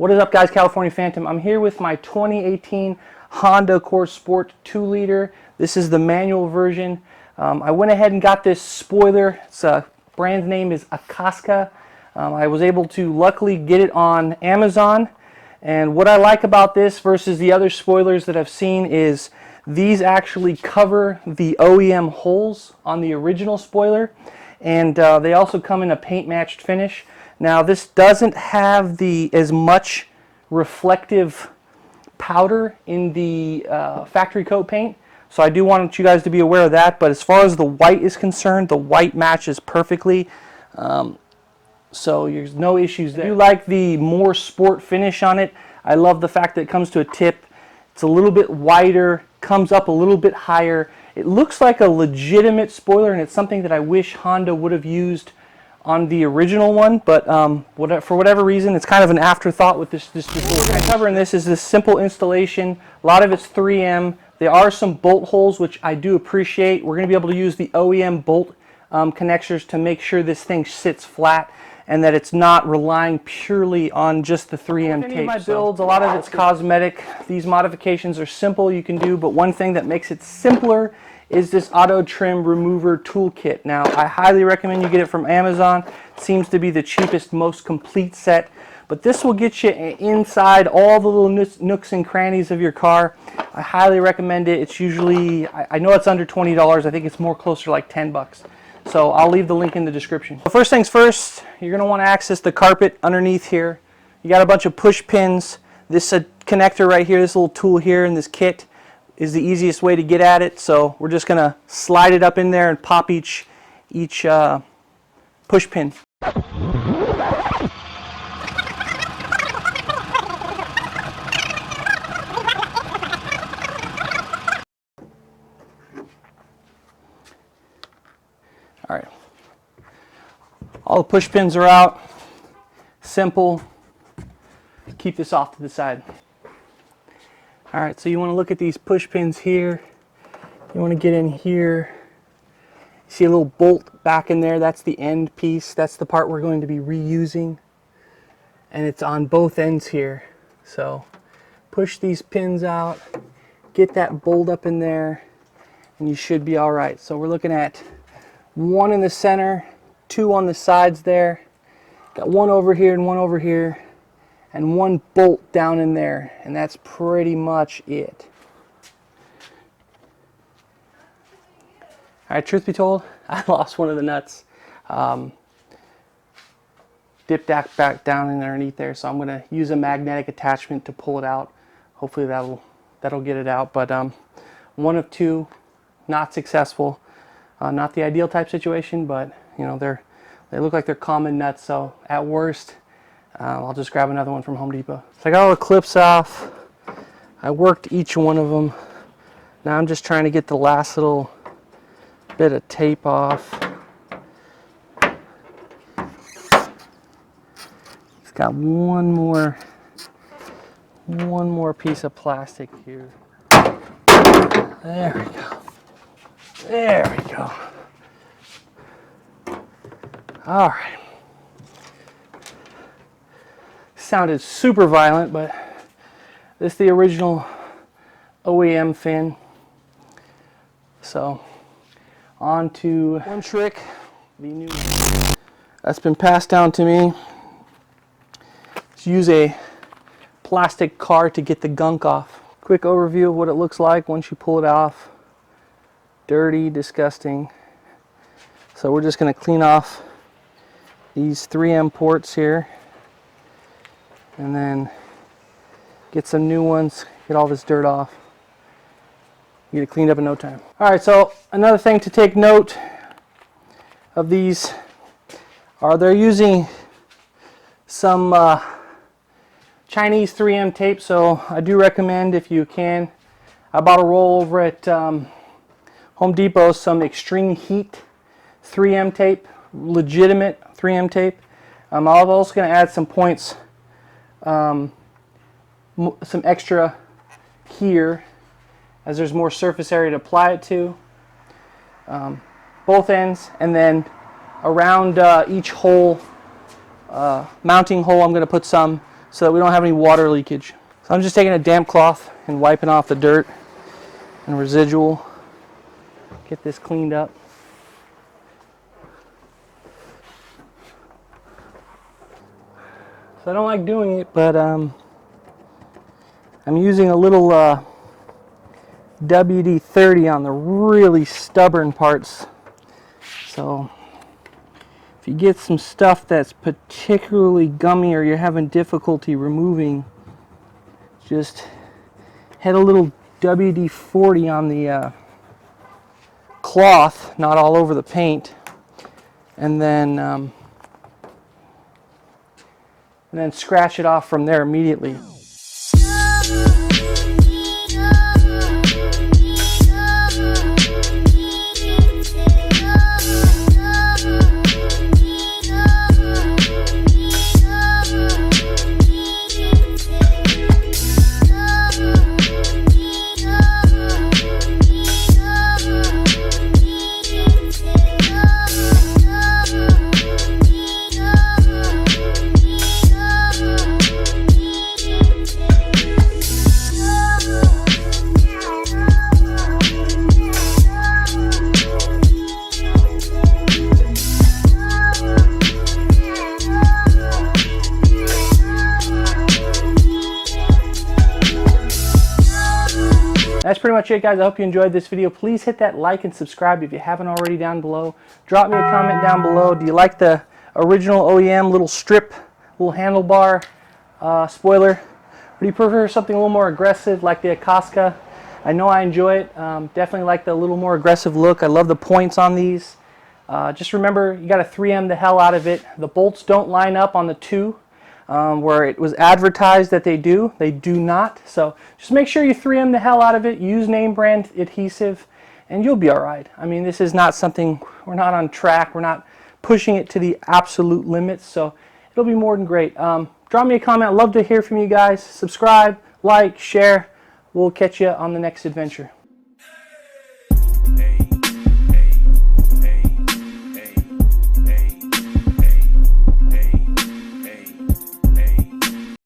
What is up, guys? California Phantom. I'm here with my 2018 Honda Accord Sport 2-liter. This is the manual version. I went ahead and got this spoiler. Its brand name is Akasaka. I was able to luckily get it on Amazon. And what I like about this versus the other spoilers that I've seen is these actually cover the OEM holes on the original spoiler. And they also come in a paint matched finish. Now this doesn't have as much reflective powder in the factory coat paint, so I do want you guys to be aware of that. But as far as the white is concerned, the white matches perfectly, so there's no issues there. I do like the more sport finish on it. I love the fact that it comes to a tip. It's a little bit wider, comes up a little bit higher. It looks like a legitimate spoiler, and it's something that I wish Honda would have used on the original one, but for whatever reason, it's kind of an afterthought with this. What we're going to cover in this is this simple installation. A lot of it's 3M. There are some bolt holes, which I do appreciate. We're going to be able to use the OEM bolt connectors to make sure this thing sits flat and that it's not relying purely on just the 3M tape. My builds, a lot of it's cosmetic. These modifications are simple, you can do, but one thing that makes it simpler is this auto trim remover toolkit. Now, I highly recommend you get it from Amazon. It seems to be the cheapest, most complete set, but this will get you inside all the little nooks and crannies of your car. I highly recommend it. It's usually, I know it's under $20. I think it's more closer to like 10 bucks. So I'll leave the link in the description. So first things first, you're going to want to access the carpet underneath here. You got a bunch of push pins. This connector right here, this little tool here in this kit is the easiest way to get at it. So we're just going to slide it up in there and pop each push pin. All right, all the push pins are out. Simple. Keep this off to the side. All right, so you want to look at these push pins here. You want to get in here. See a little bolt back in there? That's the end piece. That's the part we're going to be reusing. And it's on both ends here. So push these pins out, get that bolt up in there, and you should be all right. So we're looking at one in the center, two on the sides there. Got one over here and one over here, and one bolt down in there, and that's pretty much it. All right, truth be told, I lost one of the nuts. Dipped that back down in underneath there, so I'm going to use a magnetic attachment to pull it out. Hopefully that'll get it out, but one of two, not successful. Not the ideal type situation, but you know, they look like they're common nuts, so at worst, I'll just grab another one from Home Depot. So I got all the clips off. I worked each one of them. Now I'm just trying to get the last little bit of tape off. It's got one more piece of plastic here. There we go. There we go. All right. Sounded super violent, but this is the original OEM fin. So on to one trick, the new one that's been passed down to me. Just use a plastic card to get the gunk off. Quick overview of what it looks like once you pull it off. Dirty, disgusting. So we're just going to clean off these 3M ports here and then get some new ones, get all this dirt off, get it cleaned up in no time. Alright, so another thing to take note of these are they're using some Chinese 3M tape, so I do recommend, if you can, I bought a roll over at Home Depot, some extreme heat 3M tape, legitimate 3M tape. I'm also going to add some points, some extra here, as there's more surface area to apply it to. Both ends, and then around each hole, mounting hole, I'm going to put some so that we don't have any water leakage. So I'm just taking a damp cloth and wiping off the dirt and residual. Get this cleaned up. So I don't like doing it, but I'm using a little WD-30 on the really stubborn parts. So if you get some stuff that's particularly gummy or you're having difficulty removing, just hit a little WD-40 on the cloth, not all over the paint, and then scratch it off from there immediately. That's pretty much it, guys. I hope you enjoyed this video. Please hit that like and subscribe if you haven't already down below. Drop me a comment down below. Do you like the original OEM little strip, little handlebar spoiler? Or do you prefer something a little more aggressive like the Akasaka? I know I enjoy it. Definitely like the little more aggressive look. I love the points on these. Just remember, you got to 3M the hell out of it. The bolts don't line up on the two. Where it was advertised that they do not. So just make sure you 3M the hell out of it, use name brand adhesive, and you'll be alright. I mean, this is not something, we're not on track, we're not pushing it to the absolute limits, so it'll be more than great. Drop me a comment, I'd love to hear from you guys. Subscribe, like, share. We'll catch you on the next adventure.